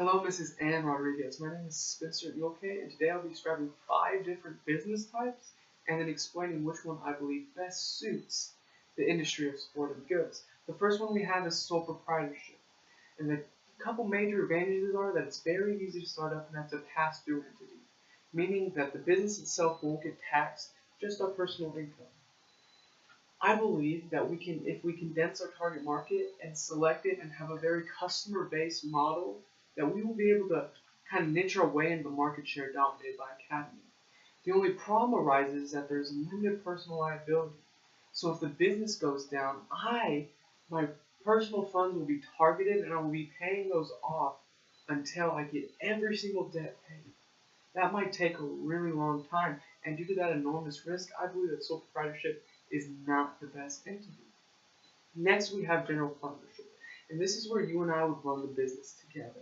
Hello, Mrs. Ann Rodriguez. My name is Spencer Yolke, and today I'll be describing 5 different business types and then explaining which one I believe best suits the industry of sporting goods. The first one we have is sole proprietorship. And the couple major advantages are that it's very easy to start up and that's a pass-through entity, meaning that the business itself won't get taxed, just our personal income. I believe that if we condense our target market and select it and have a very customer-based model, that we will be able to kind of niche our way into the market share dominated by Academy. The only problem arises is that there's limited personal liability. So if the business goes down, my personal funds will be targeted and I will be paying those off until I get every single debt paid. That might take a really long time, and due to that enormous risk, I believe that sole proprietorship is not the best entity. Next, we have general partnership, and this is where you and I would run the business together.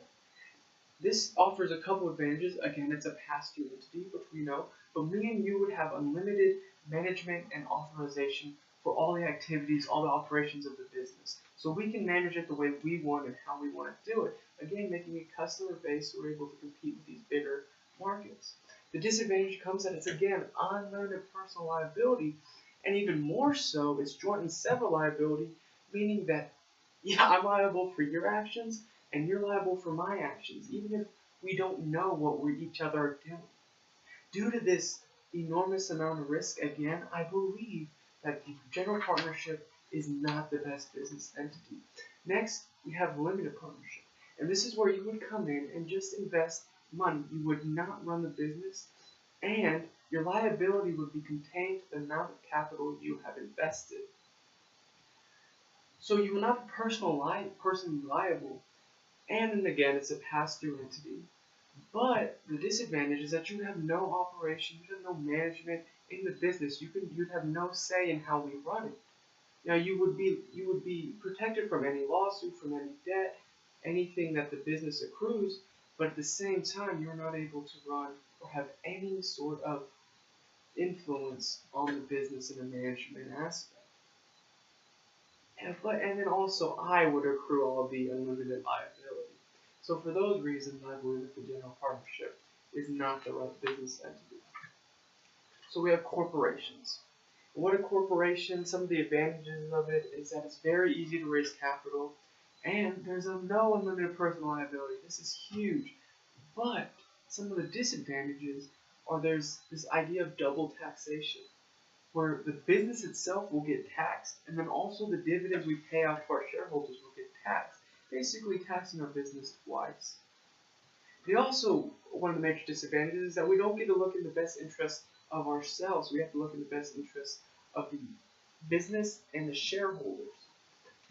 This offers a couple advantages. Again, it's a pass-through entity, which we know, but me and you would have unlimited management and authorization for all the activities, all the operations of the business. So we can manage it the way we want and how we want to do it. Again, making it customer-based, so we're able to compete with these bigger markets. The disadvantage comes that it's, again, unlimited personal liability, and even more so, it's joint and several liability, meaning that, I'm liable for your actions, and you're liable for my actions, even if we don't know what each other are doing. Due to this enormous amount of risk, again, I believe that the general partnership is not the best business entity. Next, we have limited partnership, and this is where you would come in and just invest money. You would not run the business, and your liability would be contained to the amount of capital you have invested. So you will not be personally liable. And then again, it's a pass-through entity. But the disadvantage is that you have no operation, you have no management in the business. You'd have no say in how we run it. Now you would be protected from any lawsuit, from any debt, anything that the business accrues, but at the same time you're not able to run or have any sort of influence on the business in a management aspect. And then also I would accrue all of the unlimited liability. So for those reasons, I believe that the general partnership is not the right business entity. So we have corporations. What a corporation, some of the advantages of it is that it's very easy to raise capital, and there's no unlimited personal liability. This is huge. But some of the disadvantages are there's this idea of double taxation, where the business itself will get taxed, and then also the dividends we pay out to our shareholders will get taxed, basically taxing our business twice. One of the major disadvantages is that we don't get to look in the best interest of ourselves. We have to look in the best interest of the business and the shareholders.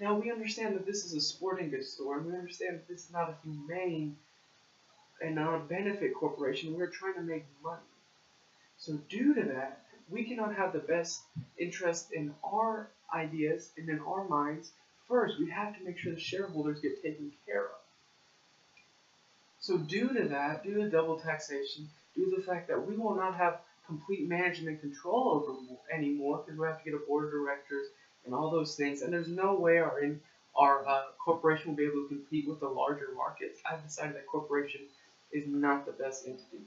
Now, we understand that this is a sporting goods store, and we understand that this is not a humane and not a benefit corporation. We're trying to make money. So due to that, we cannot have the best interest in our ideas and in our minds. First, we have to make sure the shareholders get taken care of. So due to that, due to double taxation, due to the fact that we will not have complete management control over anymore, because we have to get a board of directors and all those things, and there's no way our corporation will be able to compete with the larger markets, I've decided that corporation is not the best entity.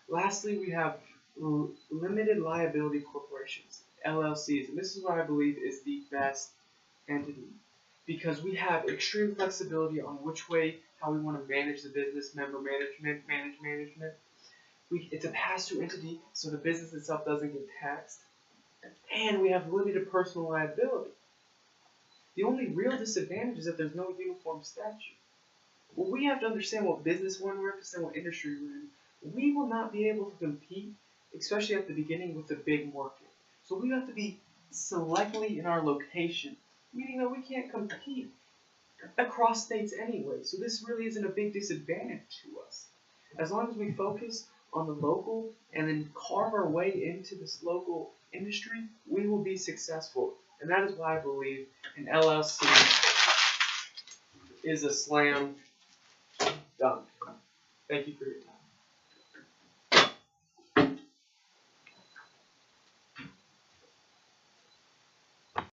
Lastly, we have limited liability corporations, LLCs, and this is what I believe is the best entity, because we have extreme flexibility on how we want to manage the business, member management, management. It's a pass-through entity, so the business itself doesn't get taxed, and we have limited personal liability. The only real disadvantage is that there's no uniform statute. Well, we have to understand what business we're in, we have to understand what industry we're in. We will not be able to compete, especially at the beginning, with the big market. So we have to be selectively in our location, meaning that we can't compete across states anyway. So this really isn't a big disadvantage to us. As long as we focus on the local and then carve our way into this local industry, we will be successful. And that is why I believe an LLC is a slam dunk. Thank you for your time.